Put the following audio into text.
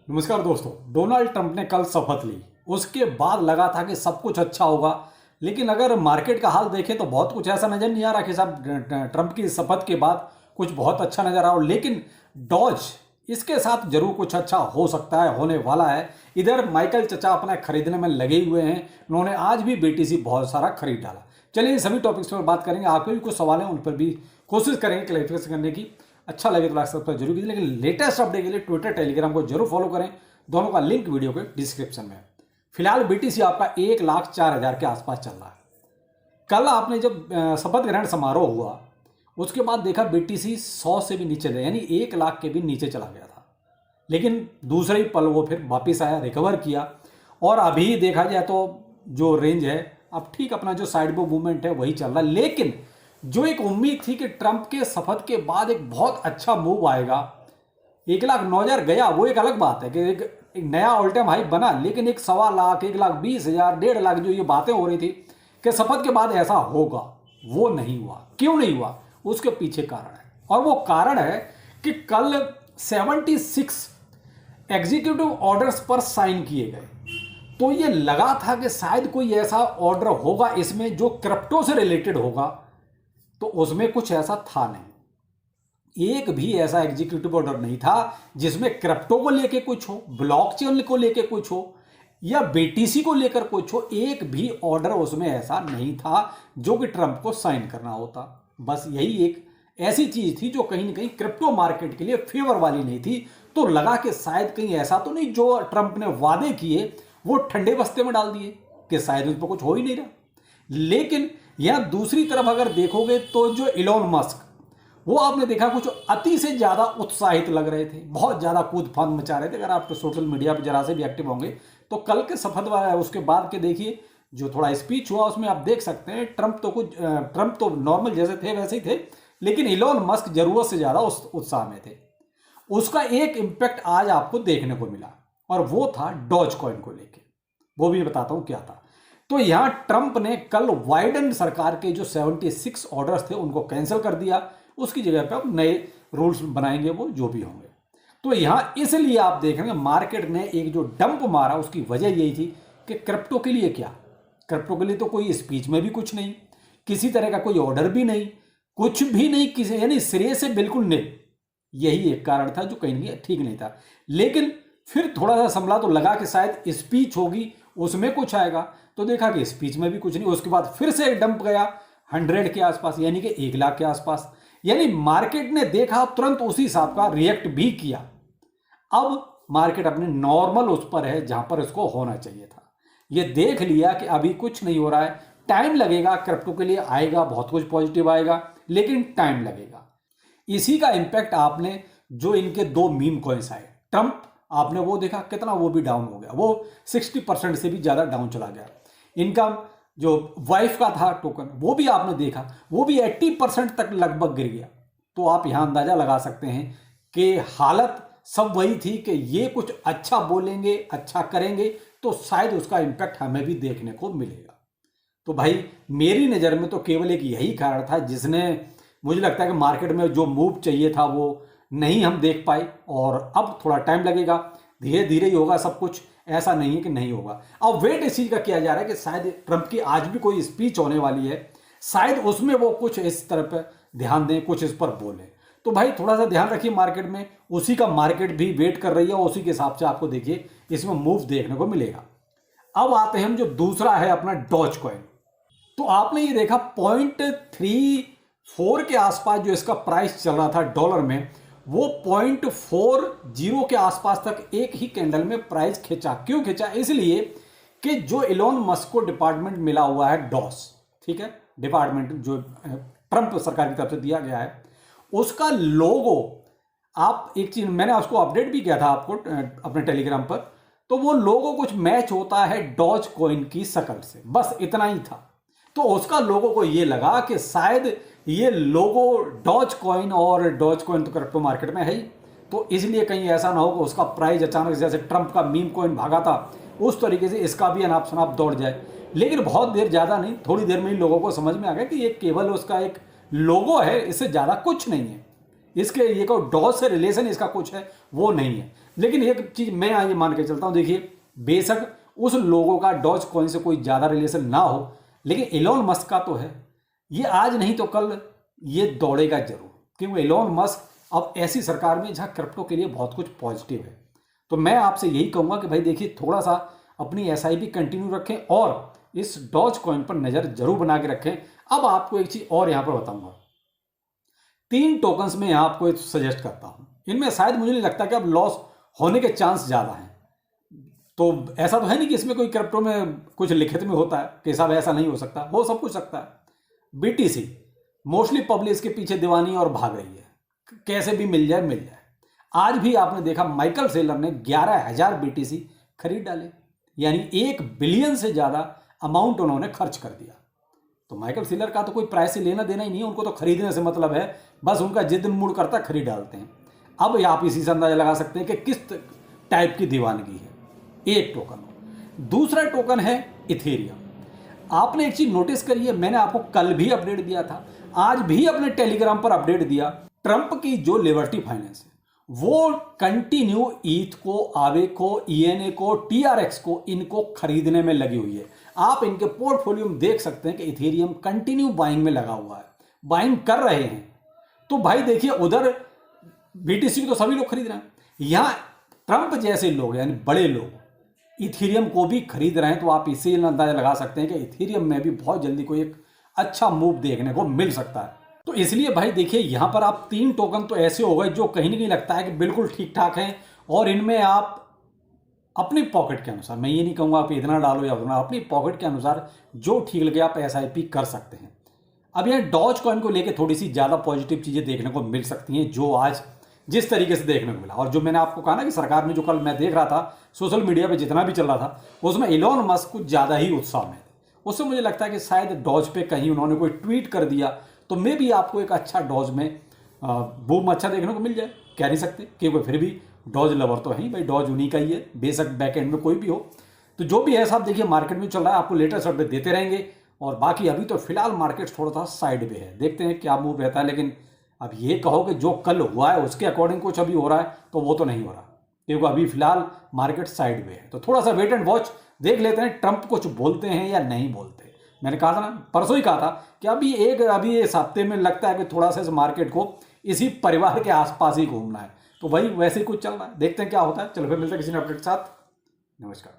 नमस्कार दोस्तों। Donald Trump ने कल शपथ ली। उसके बाद लगा था कि सब कुछ अच्छा होगा, लेकिन अगर मार्केट का हाल देखें तो बहुत कुछ ऐसा नजर नहीं आ रहा कि साहब ट्रंप की शपथ के बाद कुछ बहुत अच्छा नजर आ रहा हो। लेकिन डॉज इसके साथ जरूर कुछ अच्छा हो सकता है, होने वाला है। इधर माइकल चचा अपना खरीदने में लगे हुए हैं। उन्होंने आज भी बीटीसी बहुत सारा खरीद डाला। चलिए इन सभी टॉपिक्स पर बात करेंगे। आपके भी कुछ सवाल हैं, उन पर भी कोशिश करेंगे क्लैरिफिकेशन करने की। अच्छा लगे तो लाइक सब्सक्राइब जरूर कीजिए, लेकिन लेटेस्ट अपडेट के लिए ट्विटर टेलीग्राम को जरूर फॉलो करें। दोनों का लिंक वीडियो के डिस्क्रिप्शन में है। फिलहाल बीटीसी आपका 1,04,000 के आसपास चल रहा है। कल आपने जब शपथ ग्रहण समारोह हुआ उसके बाद देखा बीटीसी 100 से भी नीचे गया, यानी 1,00,000 के भी नीचे चला गया था। लेकिन दूसरे ही पल वो फिर वापिस आया, रिकवर किया, और अभी देखा जाए तो जो रेंज है अब ठीक अपना जो साइड बो मूवमेंट है वही चल रहा है। लेकिन जो एक उम्मीद थी कि ट्रंप के शपथ के बाद एक बहुत अच्छा मूव आएगा, 1,09,000 गया वो एक अलग बात है कि एक नया ऑल टाइम हाई बना, लेकिन एक 1,20,000, 1,20,000, 1,50,000 जो ये बातें हो रही थी कि शपथ के बाद ऐसा होगा, वो नहीं हुआ। क्यों नहीं हुआ? उसके पीछे कारण है, और वो कारण है कि कल 76 एग्जीक्यूटिव ऑर्डर्स पर साइन किए गए। तो ये लगा था कि शायद कोई ऐसा ऑर्डर होगा इसमें जो क्रिप्टो से रिलेटेड होगा, तो उसमें कुछ ऐसा था नहीं। एक भी ऐसा एग्जीक्यूटिव ऑर्डर नहीं था जिसमें क्रिप्टो को लेकर कुछ हो, ब्लॉकचेन को लेकर कुछ हो, या बीटीसी को लेकर कुछ हो। एक भी ऑर्डर उसमें ऐसा नहीं था जो कि ट्रंप को साइन करना होता। बस यही एक ऐसी चीज थी जो कहीं ना कहीं क्रिप्टो मार्केट के लिए फेवर वाली नहीं थी। तो लगा कि शायद कहीं ऐसा तो नहीं जो ट्रंप ने वादे किए वो ठंडे बस्ते में डाल दिए, कि शायद उस पर कुछ हो ही नहीं रहा। लेकिन यहां दूसरी तरफ अगर देखोगे तो जो इलॉन मस्क, वो आपने देखा कुछ अति से ज्यादा उत्साहित लग रहे थे, बहुत ज्यादा कूद फांद मचा रहे थे। अगर आप सोशल मीडिया पर जरा से भी एक्टिव होंगे तो कल के शपथ वाला उसके बाद के देखिए जो थोड़ा स्पीच हुआ उसमें आप देख सकते हैं ट्रंप तो नॉर्मल जैसे थे वैसे ही थे, लेकिन इलॉन मस्क जरूरत से ज्यादा उत्साह में थे। उसका एक इंपैक्ट आज आपको देखने को मिला, और वो था डॉज कॉइन को लेके। वो भी बताता हूं क्या था। तो यहां ट्रंप ने कल वाइडन सरकार के जो 76 ऑर्डर्स थे उनको कैंसिल कर दिया। उसकी जगह पे अब नए रूल्स बनाएंगे, वो जो भी होंगे। तो यहां इसलिए आप देख रहे हैं मार्केट ने एक जो डंप मारा, उसकी वजह यही थी कि क्रिप्टो के लिए क्या, क्रिप्टो के लिए तो कोई स्पीच में भी कुछ नहीं, किसी तरह का कोई ऑर्डर भी नहीं, कुछ भी नहीं, किसी यानी सिरे से बिल्कुल नहीं। यही एक कारण था जो कहीं ना कहीं ठीक नहीं था। लेकिन फिर थोड़ा सा संभला तो लगा कि शायद स्पीच होगी, उसमें कुछ आएगा। तो देखा कि स्पीच में भी कुछ नहीं। उसके बाद फिर से एक डंप गया 100 के आसपास, यानी कि 1,00,000 के आसपास। यानी मार्केट ने देखा, तुरंत उसी हिसाब का रिएक्ट भी किया। अब मार्केट अपने नॉर्मल उस पर है जहां पर इसको होना चाहिए था। ये देख लिया कि अभी कुछ नहीं हो रहा है, टाइम लगेगा, क्रिप्टो के लिए आएगा, बहुत कुछ पॉजिटिव आएगा, लेकिन टाइम लगेगा। इसी का इंपैक्ट आपने जो इनके 2 मीम कॉइन्स आए, ट्रंप आपने वो देखा कितना वो भी डाउन हो गया, वो 60% से भी ज्यादा डाउन चला गया। इनका जो वाइफ का था टोकन, वो भी आपने देखा, वो भी 80% तक लगभग गिर गया। तो आप यहां अंदाजा लगा सकते हैं कि हालत सब वही थी कि ये कुछ अच्छा बोलेंगे, अच्छा करेंगे, तो शायद उसका इंपैक्ट हमें भी देखने को मिलेगा। तो भाई मेरी नज़र में तो केवल एक यही कारण था जिसने, मुझे लगता है कि मार्केट में जो मूव चाहिए था वो नहीं हम देख पाए, और अब थोड़ा टाइम लगेगा, धीरे धीरे ही होगा सब कुछ। ऐसा नहीं है कि नहीं होगा। अब वेट इस चीज का किया जा रहा है कि शायद ट्रंप की आज भी कोई स्पीच होने वाली है, शायद उसमें वो कुछ इस तरफ ध्यान दें, कुछ इस पर बोले। तो भाई थोड़ा सा ध्यान रखिए मार्केट में, उसी का मार्केट भी वेट कर रही है, और उसी के हिसाब से आपको देखिए इसमें मूव देखने को मिलेगा। अब आते हैं हम जो दूसरा है अपना डॉज कॉइन। तो आपने ये देखा 0.34 के आसपास जो इसका प्राइस चल रहा था डॉलर में, वो 0.40 के आसपास तक एक ही कैंडल में प्राइस खिंचा। क्यों खिंचा? इसलिए कि जो इलॉन मस्क को डिपार्टमेंट मिला हुआ है डॉस, ठीक है, डिपार्टमेंट जो ट्रंप सरकार की तरफ से दिया गया है, उसका लोगो, आप एक चीज मैंने उसको अपडेट भी किया था आपको अपने टेलीग्राम पर, तो वो लोगो कुछ मैच होता है डॉज कॉइन की शक्ल से, बस इतना ही था। तो उसका लोगो को ये लगा कि शायद ये लोगो डॉज कॉइन, और डॉज कॉइन तो क्रिप्टो मार्केट में है ही, तो इसलिए कहीं ऐसा ना हो कि उसका प्राइस अचानक जैसे ट्रंप का मीम कॉइन भागा था उस तरीके से इसका भी अनाप शनाप दौड़ जाए। लेकिन बहुत देर, ज्यादा नहीं, थोड़ी देर में ही लोगों को समझ में आ गया कि ये केवल उसका एक लोगो है, इससे ज्यादा कुछ नहीं है। इसके ये को डॉज से रिलेशन इसका कुछ है वो नहीं है। लेकिन एक चीज़ मैं ये मान के चलता हूँ, देखिए बेशक उस लोगों का डॉज कॉइन से कोई ज़्यादा रिलेशन ना हो, लेकिन एलोन मस्क का तो है। ये आज नहीं तो कल ये दौड़ेगा जरूर, क्योंकि एलोन मस्क अब ऐसी सरकार में जहाँ क्रिप्टो के लिए बहुत कुछ पॉजिटिव है। तो मैं आपसे यही कहूँगा कि भाई देखिए थोड़ा सा अपनी एसआईपी कंटिन्यू रखें और इस डॉज कॉइन पर नज़र जरूर बना के रखें। अब आपको एक चीज़ और यहाँ पर बताऊँगा, 3 टोकन्स में यहाँ आपको सजेस्ट करता हूँ, इनमें शायद मुझे नहीं लगता कि अब लॉस होने के चांस ज़्यादा हैं। तो ऐसा तो है नहीं कि इसमें कोई क्रिप्टो में कुछ लिखित में होता है कि साहब ऐसा नहीं हो सकता, हो सब कुछ सकता है। बीटीसी मोस्टली पब्लिक इसके पीछे दीवानी और भाग रही है, कैसे भी मिल जाए मिल जाए। आज भी आपने देखा माइकल सेलर ने 11,000 बीटीसी खरीद डाले, यानी 1 बिलियन से ज़्यादा अमाउंट उन्होंने खर्च कर दिया। तो माइकल सेलर का तो कोई प्राइस से लेना देना ही नहीं है, उनको तो खरीदने से मतलब है, बस उनका जिस दिन मूड करता खरीद डालते हैं। अब आप इसी से अंदाजा लगा सकते हैं कि किस टाइप की दीवानगी है। एक टोकन। दूसरा टोकन है इथेरियम। आपने एक चीज नोटिस करी है, मैंने आपको कल भी अपडेट दिया था, आज भी अपने टेलीग्राम पर अपडेट दिया। ट्रंप की जो लिबर्टी फाइनेंस है वो कंटिन्यू ईथ को, आवे को, ईएनए को, टीआरएक्स को, इनको खरीदने में लगी हुई है। आप इनके पोर्टफोलियो में देख सकते हैं कि इथेरियम कंटिन्यू बाइंग में लगा हुआ है, बाइंग कर रहे हैं। तो भाई देखिए उधर बीटीसी को तो सभी लोग खरीद रहे हैं, यहां ट्रंप जैसे लोग यानी बड़े लोग इथेरियम को भी खरीद रहे हैं। तो आप इससे अंदाजा लगा सकते हैं कि इथेरियम में भी बहुत जल्दी कोई एक अच्छा मूव देखने को मिल सकता है। तो इसलिए भाई देखिए यहां पर आप 3 टोकन तो ऐसे हो गए जो कहीं ना कहीं लगता है कि बिल्कुल ठीक ठाक हैं, और इनमें आप अपनी पॉकेट के अनुसार, मैं ये नहीं कहूँगा आप इतना डालो या उतना, अपनी पॉकेट के अनुसार जो ठीक लगे आप एसआईपी कर सकते हैं। अब यहाँ डॉज कॉइन को लेकर थोड़ी सी ज़्यादा पॉजिटिव चीज़ें देखने को मिल सकती हैं, जो आज जिस तरीके से देखने को मिला। और जो मैंने आपको कहा ना कि सरकार में जो कल मैं देख रहा था सोशल मीडिया पे जितना भी चल रहा था, उसमें एलोन मस्क कुछ ज़्यादा ही उत्साह में थे। उससे मुझे लगता है कि शायद डॉज पे कहीं उन्होंने कोई ट्वीट कर दिया तो मे भी आपको एक अच्छा डॉज में बूम अच्छा देखने को मिल जाए। कह नहीं सकते, क्योंकि फिर भी डॉज लवर तो है ही भाई, डॉज उन्हीं का ही है, बेशक बैक एंड में कोई भी हो। तो जो भी है साहब देखिए मार्केट में चल रहा है, आपको लेटेस्ट अपडेट देते रहेंगे। और बाकी अभी तो फिलहाल मार्केट थोड़ा सा साइड पे है, देखते हैं क्या मूव रहता है। लेकिन अब ये कहो कि जो कल हुआ है उसके अकॉर्डिंग कुछ अभी हो रहा है तो वो तो नहीं हो रहा, क्योंकि अभी फिलहाल मार्केट साइड में है। तो थोड़ा सा वेट एंड वॉच देख लेते हैं ट्रंप कुछ बोलते हैं या नहीं बोलते। मैंने कहा था ना, परसों ही कहा था कि अभी इस हफ्ते में लगता है कि थोड़ा सा इस मार्केट को इसी परिवार के आसपास ही घूमना है। तो वही वैसे ही कुछ चल रहा है, देखते हैं क्या होता है। चलो फिर मिलते हैं किसी अपडेट के साथ। नमस्कार।